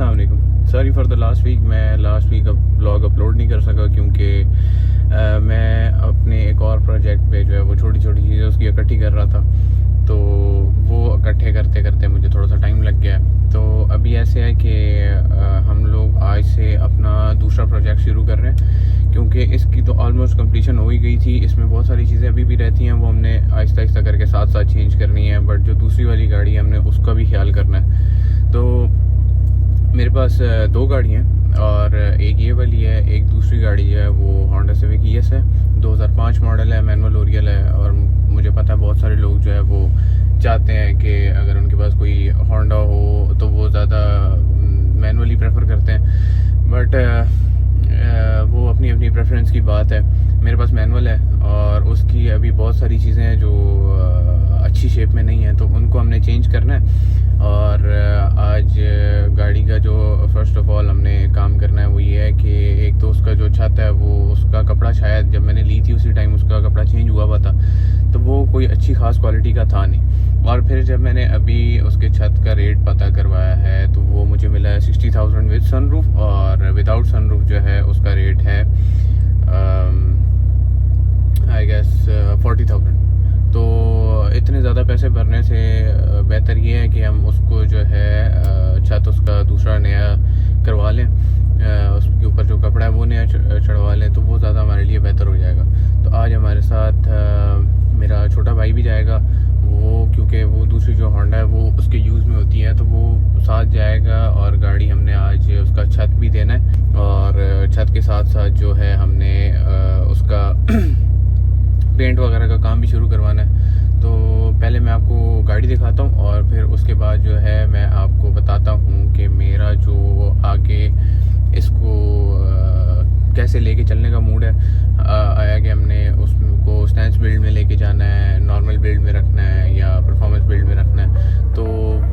अस्सलाम वालेकुम। Sorry for the last week blog upload नहीं कर सका क्योंकि मैं अपने एक और प्रोजेक्ट पे जो है वो छोटी छोटी चीज़ें उसकी इकट्ठी कर रहा था, तो वो इकट्ठे करते करते मुझे थोड़ा सा टाइम लग गया। तो अभी ऐसे है कि हम लोग आज से अपना दूसरा प्रोजेक्ट शुरू कर रहे हैं क्योंकि इसकी तो ऑलमोस्ट कंप्लीशन हो ही गई थी। इसमें बहुत सारी चीज़ें अभी भी रहती हैं, वो हमने आहिस्ता आहिस्ता करके साथ साथ चेंज करनी है। बट जो दूसरी वाली गाड़ी है हमने उसका भी ख्याल करना है। तो मेरे पास दो गाड़ी हैं और एक ये वाली है, एक दूसरी गाड़ी है वो होंडा सिविक ES है, 2005 मॉडल है, मैनुअल ओरियल है। और मुझे पता है बहुत सारे लोग जो है वो चाहते हैं कि अगर उनके पास कोई होंडा हो तो वो ज़्यादा मैनुअली प्रेफर करते हैं, बट वो अपनी अपनी प्रेफरेंस की बात है। मेरे पास मैनुअल है और उसकी अभी बहुत सारी चीज़ें हैं जो अच्छी शेप में नहीं है, तो उनको हमने चेंज करना है। और आज गाड़ी का जो फर्स्ट ऑफ ऑल हमने काम करना है वो ये है कि एक तो उसका जो छत है वो उसका कपड़ा शायद जब मैंने ली थी उसी टाइम उसका कपड़ा चेंज हुआ हुआ था, तो वो कोई अच्छी खास क्वालिटी का था नहीं। और फिर जब मैंने अभी उसके छत का रेट पता करवाया है तो वो मुझे मिला है 60,000 विद सनरूफ, और विदाउट सनरूफ जो है उसका रेट है आई गेस 40,000। तो इतने ज़्यादा पैसे भरने से बेहतर ये है कि हम उसको जो है छत उसका दूसरा नया करवा लें, उसके ऊपर जो कपड़ा है वो नया चढ़वा लें, तो वो ज़्यादा हमारे लिए बेहतर हो जाएगा। तो आज हमारे साथ मेरा छोटा भाई भी जाएगा, वो क्योंकि वो दूसरी जो होंडा है वो उसके यूज़ में होती है, तो वो साथ जाएगा। और गाड़ी हमने आज उसका छत भी देना है और छत के साथ साथ जो है हमने उसका पेंट वगैरह का काम भी शुरू करवाना है। तो पहले मैं आपको गाड़ी दिखाता हूँ और फिर उसके बाद जो है मैं आपको बताता हूँ कि मेरा जो आगे इसको कैसे लेके चलने का मूड है आया कि हमने उसको स्टैंड बिल्ड में लेके जाना है, नॉर्मल बिल्ड में रखना है या परफॉर्मेंस बिल्ड में रखना है। तो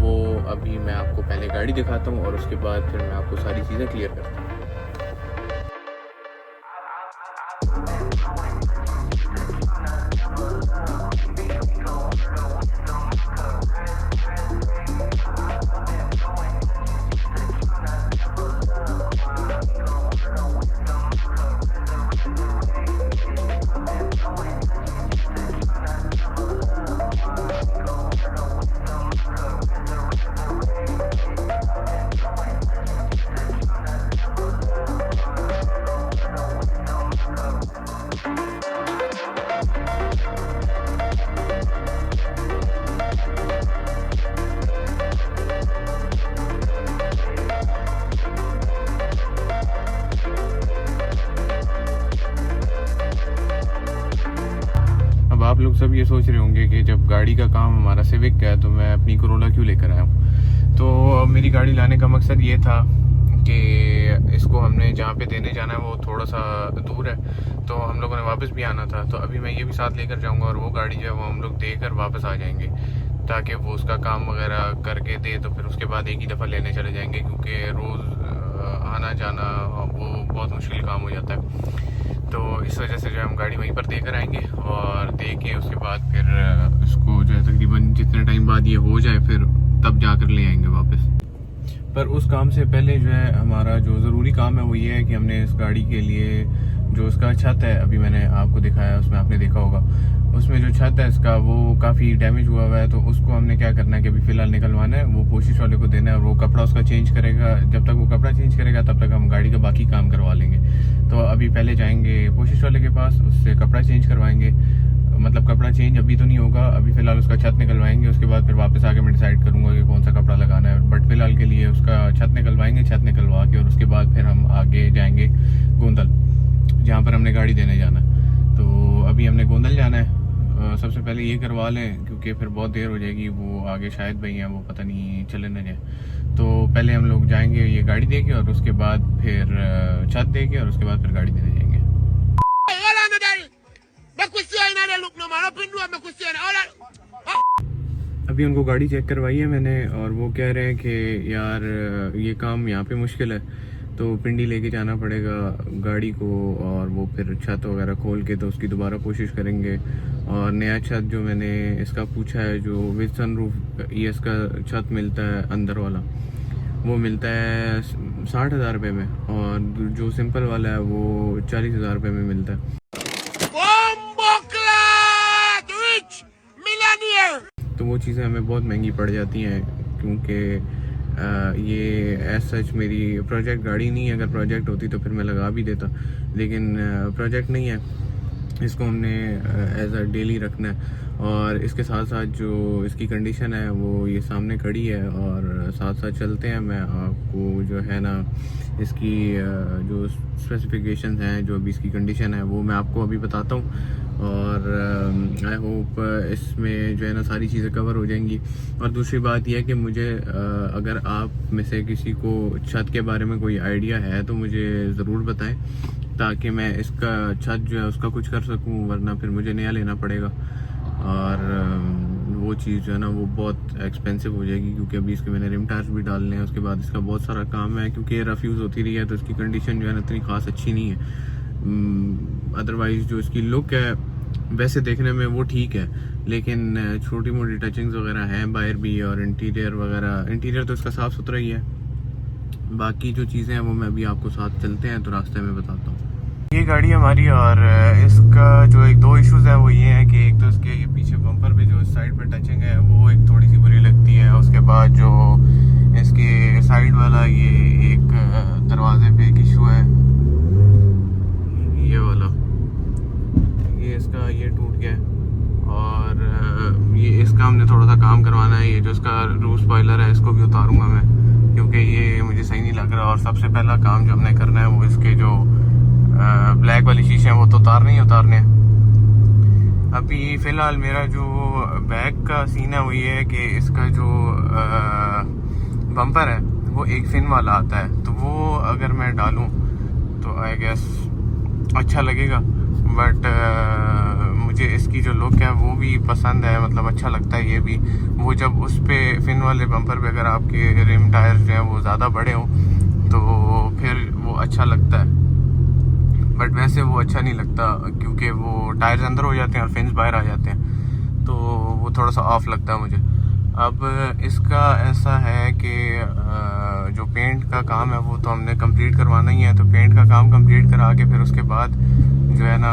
वो अभी मैं आपको पहले गाड़ी दिखाता हूँ और उसके बाद फिर मैं आपको सारी चीज़ें क्लियर करता हूँ। आप लोग सब ये सोच रहे होंगे कि जब गाड़ी का काम हमारा सिविक का है तो मैं अपनी कोरोला क्यों लेकर आया हूँ। तो मेरी गाड़ी लाने का मकसद ये था कि इसको हमने जहाँ पे देने जाना है वो थोड़ा सा दूर है, तो हम लोगों ने वापस भी आना था। तो अभी मैं ये भी साथ लेकर जाऊँगा और वो गाड़ी जो है वो हम लोग देकर वापस आ जाएंगे, ताकि वो उसका काम वगैरह करके दे तो फिर उसके बाद एक ही दफ़ा लेने चले जाएंगे, क्योंकि रोज़ आना जाना वो बहुत मुश्किल काम हो जाता है। तो इस वजह से जो है हम गाड़ी वहीं पर देकर आएंगे और दे के उसके बाद फिर इसको जो है तकरीबन जितने टाइम बाद ये हो जाए फिर तब जाकर ले आएंगे वापस। पर उस काम से पहले जो है हमारा जो ज़रूरी काम है वो ये है कि हमने इस गाड़ी के लिए जो उसका छत है, अभी मैंने आपको दिखाया, उसमें आपने देखा होगा उसमें जो छत है इसका वो काफ़ी डैमेज हुआ हुआ है। तो उसको हमने क्या करना है कि अभी फ़िलहाल निकलवाना है, वो पोशिश वाले को देना है और वो कपड़ा उसका चेंज करेगा। जब तक वो कपड़ा चेंज करेगा तब तक हम गाड़ी का बाकी काम करवा लेंगे। तो अभी पहले जाएंगे पोशिश वाले के पास, उससे कपड़ा चेंज करवाएंगे। मतलब कपड़ा चेंज अभी तो नहीं होगा, अभी फ़िलहाल उसका छत निकलवाएंगे, उसके बाद फिर वापस आके मैं डिसाइड करूँगा कि कौन सा कपड़ा लगाना है। बट फिलहाल के लिए उसका छत निकलवाएंगे, छत निकलवा के और उसके बाद फिर हम आगे जाएंगे गोंदल, जहाँ पर हमने गाड़ी देने जाना है। तो अभी हमने गोंदल जाना है, सबसे पहले ये करवा लें क्योंकि फिर बहुत देर हो जाएगी। वो आगे शायद भाई हैं, वो पता नहीं चले न जाए। तो पहले हम लोग जाएंगे ये गाड़ी दे के और उसके बाद फिर छत दे के और उसके बाद फिर गाड़ी देने जाएंगे। अभी उनको गाड़ी चेक करवाई है मैंने और वो कह रहे हैं कि यार ये काम यहाँ पे मुश्किल है, तो पिंडी लेके जाना पड़ेगा गाड़ी को और वो फिर छत वगैरह खोल के तो उसकी दोबारा कोशिश करेंगे। और नया छत जो मैंने इसका पूछा है, जो विद सनरूफ ES का छत मिलता है अंदर वाला, वो मिलता है 60,000 रुपये में, और जो सिंपल वाला है वो 40,000 रुपये में मिलता है। तो वो चीज़ें हमें बहुत महंगी पड़ जाती हैं, क्योंकि ये एज सच मेरी प्रोजेक्ट गाड़ी नहीं है। अगर प्रोजेक्ट होती तो फिर मैं लगा भी देता, लेकिन प्रोजेक्ट नहीं है, इसको हमने एज अ डेली रखना है। और इसके साथ साथ जो इसकी कंडीशन है वो ये सामने खड़ी है, और साथ साथ चलते हैं। मैं आपको जो है ना इसकी जो स्पेसिफिकेशंस हैं, जो अभी इसकी कंडीशन है, वो मैं आपको अभी बताता हूँ। और आई होप इसमें जो है ना सारी चीज़ें कवर हो जाएंगी। और दूसरी बात यह है कि मुझे अगर आप में से किसी को छत के बारे में कोई आइडिया है तो मुझे ज़रूर बताएं, ताकि मैं इसका छत जो है उसका कुछ कर सकूं, वरना फिर मुझे नया लेना पड़ेगा। और वो चीज़ जो है ना वो बहुत एक्सपेंसिव हो जाएगी, क्योंकि अभी इसके मैंने रिम टायर्स भी डालने हैं। उसके बाद इसका बहुत सारा काम है, क्योंकि रफ यूज़ होती रही है तो इसकी कंडीशन जो है ना इतनी खास अच्छी नहीं है। अदरवाइज़ जो इसकी लुक है वैसे देखने में वो ठीक है, लेकिन छोटी मोटी टचिंग्स वगैरह हैं बाहर भी, और इंटीरियर वगैरह, इंटीरियर तो इसका साफ़ सुथरा ही है। बाकी जो चीज़ें हैं वो मैं अभी आपको साथ चलते हैं तो रास्ते में बताता हूँ। ये गाड़ी हमारी, और इसका जो एक दो इश्यूज़ है वो ये है कि एक तो इसके ये पीछे बम्पर पे जो साइड पे टचिंग है वो एक थोड़ी सी बुरी लगती है। उसके बाद जो इसके साइड वाला ये एक दरवाजे पे एक इशू है, ये वाला, ये इसका ये टूट गया है। और ये इसका हमने थोड़ा सा काम करवाना है। ये जो इसका रूफ स्पॉइलर है इसको भी उतारूंगा मैं, क्योंकि ये मुझे सही नहीं लग रहा। और सबसे पहला काम जो हमने करना है वो इसके जो ब्लैक वाली शीशे हैं वो तो उतारने ही उतारने हैं। अभी फ़िलहाल मेरा जो बैक का सीन है वो ये है कि इसका जो बम्पर है वो एक फिन वाला आता है, तो वो अगर मैं डालूं तो आई गेस अच्छा लगेगा। बट मुझे इसकी जो लुक है वो भी पसंद है, मतलब अच्छा लगता है ये भी। वो जब उस पे फिन वाले बम्पर पे अगर आपके रिम टायर जो हैं वो ज़्यादा बड़े हों तो फिर वो अच्छा लगता है, बट वैसे वो अच्छा नहीं लगता, क्योंकि वो टायर्स अंदर हो जाते हैं और फिन्स बाहर आ जाते हैं, तो वो थोड़ा सा ऑफ लगता है मुझे। अब इसका ऐसा है कि जो पेंट का काम है वो तो हमने कंप्लीट करवाना ही है, तो पेंट का काम कंप्लीट करा के फिर उसके बाद जो है ना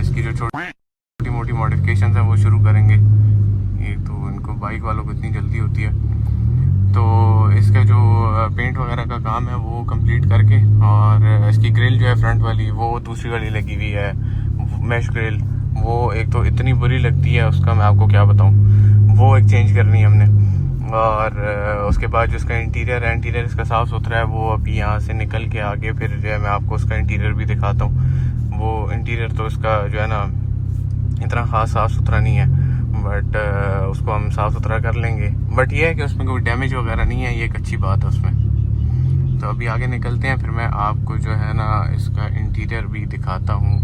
इसकी जो छोटी मोटी मॉडिफिकेशंस हैं वो शुरू करेंगे। एक तो इनको बाइक वालों को इतनी जल्दी होती है, तो इसका जो पेंट वगैरह का काम है वो कंप्लीट करके, और इसकी ग्रिल जो है फ्रंट वाली वो दूसरी वाली लगी हुई है मैश ग्रिल, वो एक तो इतनी बुरी लगती है, उसका मैं आपको क्या बताऊं, वो एक चेंज करनी है हमने। और उसके बाद जो इसका इंटीरियर है, इंटीरियर इसका साफ़ सुथरा है। वो अभी यहाँ से निकल के आगे फिर जो है मैं आपको उसका इंटीरियर भी दिखाता हूँ। वो इंटीरियर तो इसका जो है ना इतना ख़ास साफ़ सुथरा नहीं है, बट उसको हम साफ़ सुथरा कर लेंगे। बट ये है कि उसमें कोई डैमेज वगैरह नहीं है, ये एक अच्छी बात है उसमें। तो अभी आगे निकलते हैं, फिर मैं आपको जो है ना इसका इंटीरियर भी दिखाता हूँ।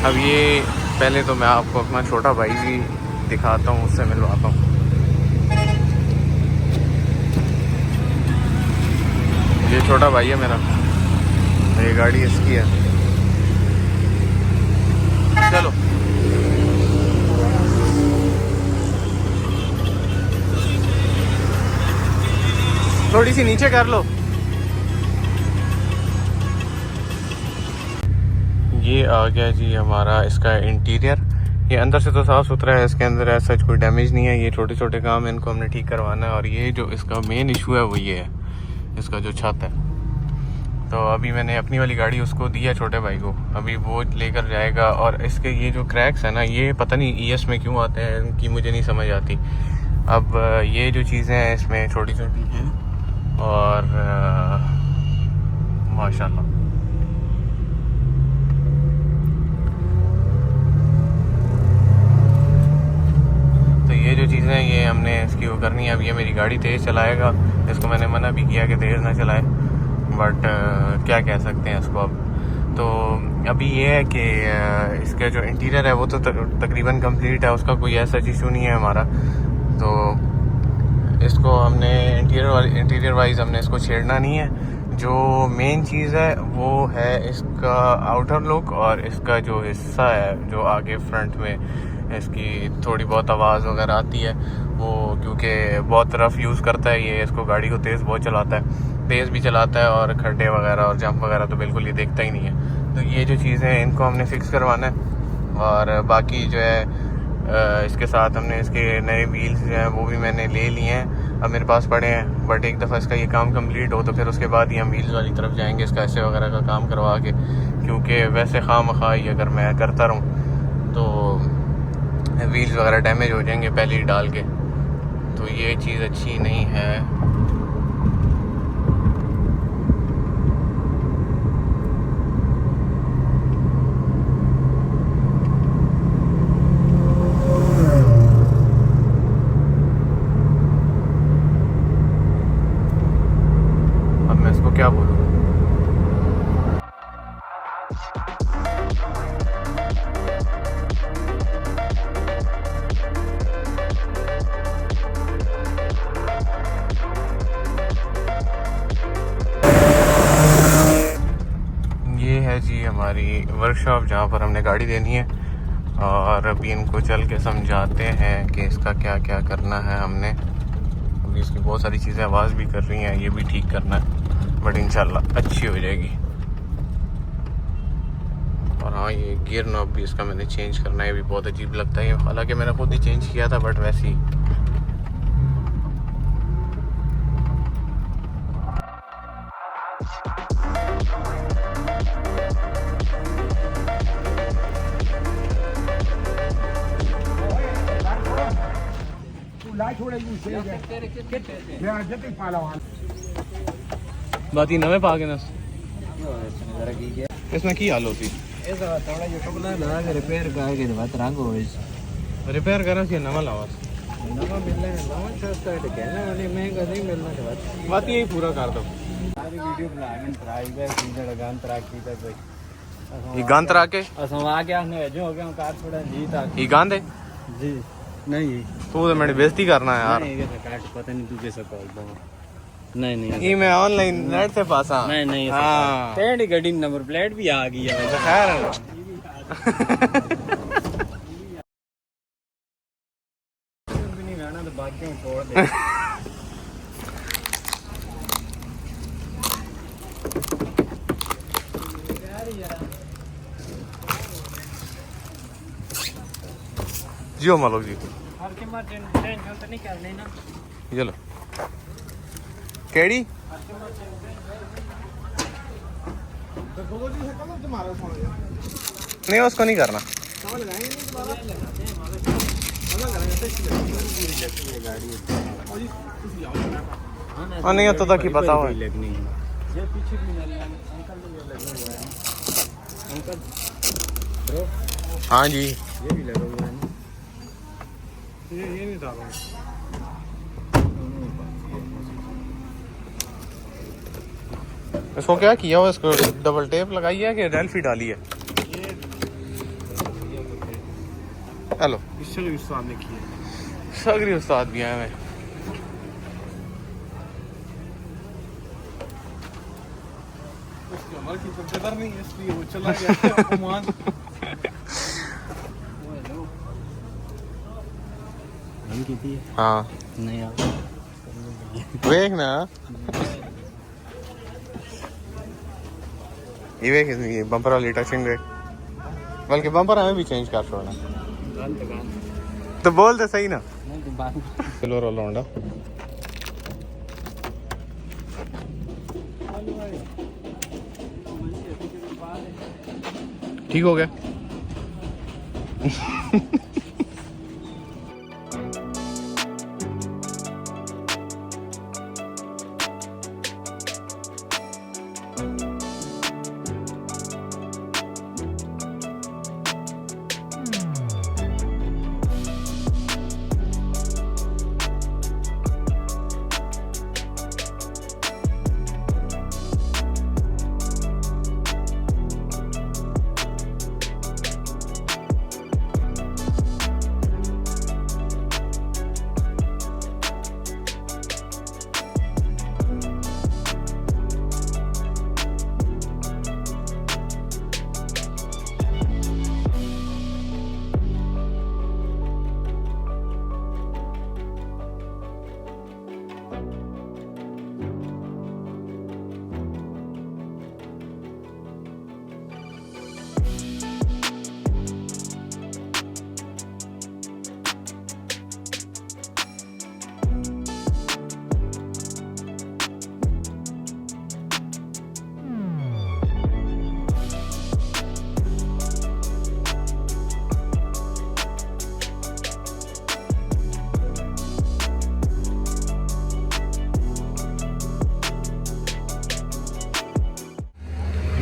अब ये पहले तो मैं आपको अपना छोटा भाई भी दिखाता हूँ, उससे मिलवाता हूँ। ये छोटा भाई है मेरा, ये गाड़ी इसकी है। चलो थोड़ी सी नीचे कर लो। ये आ गया जी हमारा इसका इंटीरियर। ये अंदर से तो साफ़ सुथरा है, इसके अंदर ऐसा कोई डैमेज नहीं है। ये छोटे छोटे काम है, इनको हमने ठीक करवाना है। और ये जो इसका मेन इशू है वो ये है, इसका जो छत है। तो अभी मैंने अपनी वाली गाड़ी उसको दिया छोटे भाई को, अभी वो लेकर जाएगा। और इसके ये जो क्रैक्स है ना, ये पता नहीं ईएस में क्यों आते हैं, इनकी मुझे नहीं समझ आती। अब ये जो चीज़ें हैं इसमें छोटी छोटी हैं, और माशाल्लाह ये जो चीज़ें हैं ये हमने इसकी वो करनी है। अब ये मेरी गाड़ी तेज़ चलाएगा, इसको मैंने मना भी किया कि तेज़ ना चलाए, बट क्या कह सकते हैं इसको। अब तो अभी ये है कि इसका जो इंटीरियर है वो तो तकरीबन कंप्लीट है, उसका कोई ऐसा इशू नहीं है हमारा। तो इसको हमने इंटीरियर वाइज हमने इसको छेड़ना नहीं है। जो मेन चीज़ है वो है इसका आउटर लुक, और इसका जो हिस्सा है जो आगे फ्रंट में इसकी थोड़ी बहुत आवाज़ वगैरह आती है वो, क्योंकि बहुत रफ़ यूज़ करता है ये, इसको गाड़ी को तेज़ बहुत चलाता है, तेज़ भी चलाता है, और खड्डे वगैरह और जंप वगैरह तो बिल्कुल ये देखता ही नहीं है। तो ये जो चीज़ें हैं इनको हमने फ़िक्स करवाना है। और बाकी जो है इसके साथ हमने इसके नए व्हील्स जो हैं वो भी मैंने ले लिए हैं, अब मेरे पास पड़े हैं। बट एक दफ़ा इसका ये काम कंप्लीट हो तो फिर उसके बाद ही हम व्हील्स वाली तरफ जाएंगे, इसका ऐसे वगैरह का काम करवा के, क्योंकि वैसे खामखा ही अगर मैं करता रहूँ तो व्हील्स वगैरह डैमेज हो जाएंगे पहले ही डाल के, तो ये चीज़ अच्छी नहीं है। क्या बोलूं। ये है जी हमारी वर्कशॉप जहाँ पर हमने गाड़ी देनी है, और अभी इनको चल के समझाते हैं कि इसका क्या क्या करना है हमने। अभी इसकी बहुत सारी चीज़ें आवाज़ भी कर रही हैं, ये भी ठीक करना है, बट इंशाल्लाह अच्छी हो जाएगी। और हाँ, ये गियर नॉब भी इसका मैंने चेंज करना है, ये भी बहुत अजीब लगता है, हालांकि मैंने खुद ही चेंज किया था, बट वैसे ही। बाती नवे पा के नस इसमें की हाल होती रिपेयर करा सी नवा लावा बात यही पूरा कर दो। ये गान तरा के ये गान दे जी नहीं तू तो मेरी बेइज्जती करना है यार। पता नहीं तू कैसे नहीं ये मैं ऑनलाइन नेट से पासा नहीं हाँ तेरी गाड़ी नंबर प्लेट भी आ गई है खैर नहीं रहना तो बाकियों छोड़ दे। जियो मालो जी चलो केड़ी नहीं उसको नहीं करना हाँ नहीं तो तक ही पता हो हाँ जी ये भी लगा हुआ है ना ये नहीं डालो इसको क्या किया हुआ इसको डबल टेप लगाई है कि डेल्फी डाली है हेलो इससे उस्ताद ने किया सगरी उस्ताद भी आए हैं उसकी हमारी की कदर नहीं है इसलिए वो चला गया ओमान हाँ नहीं देख ना ये बम्पर वाली टचिंग ब्रेक बल्कि बम्पर हमें भी चेंज कर छोड़ना तो बोल दे सही ना चलो रोल होंडा ठीक हो गया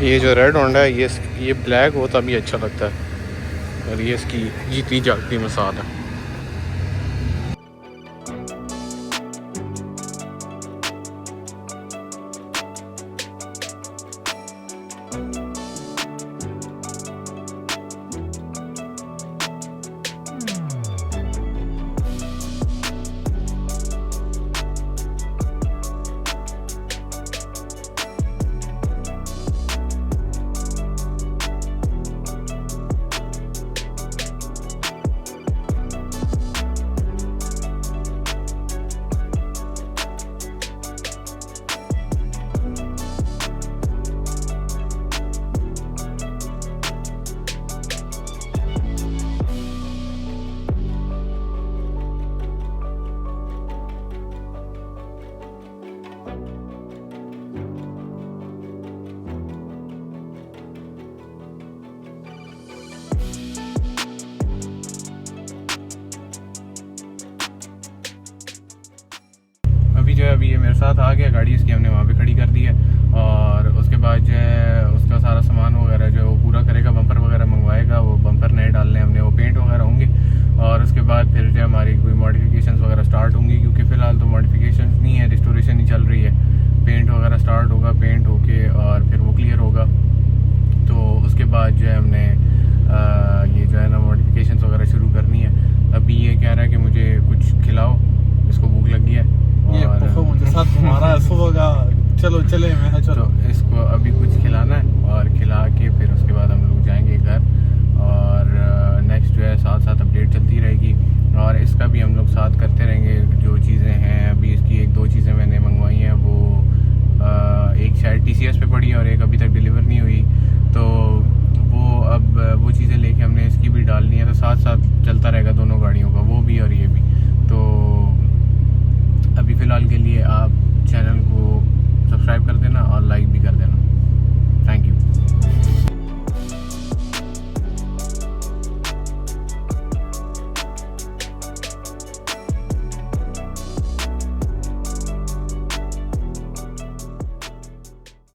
ये जो रेड होंडा है ये ब्लैक हो तभी अच्छा लगता है, और ये इसकी जीती जागती मिसाल है। अभी ये मेरे साथ आ गया, गाड़ी इसकी हमने वहाँ पे खड़ी कर दी है, और उसके बाद जो है उसका सारा सामान वगैरह जो है वो पूरा करेगा, बम्पर वगैरह मंगवाएगा, वो बम्पर नए डालने हमने, वो पेंट वगैरह होंगे, और उसके बाद फिर जो हमारी कोई मॉडिफिकेशंस वगैरह स्टार्ट होंगी, क्योंकि फ़िलहाल तो मॉडिफिकेशंस नहीं है, रिस्टोरेशन ही चल रही है। पेंट वगैरह स्टार्ट होगा, पेंट होके और फिर वो क्लियर होगा, तो उसके बाद जो है हमने ये जो है ना मॉडिफिकेशंस वगैरह शुरू करनी है। अभी ये कह रहा है कि मुझे कुछ खिलाओ, इसको भूख लगी है, ये पुफो मुझे साथ घुमा रहा है सुबह का, चलो चले मैं चलो। तो इसको अभी कुछ खिलाना है, और खिला के फिर उसके बाद हम लोग जाएंगे घर, और नेक्स्ट जो है साथ साथ अपडेट चलती रहेगी, और इसका भी हम लोग साथ करते रहेंगे।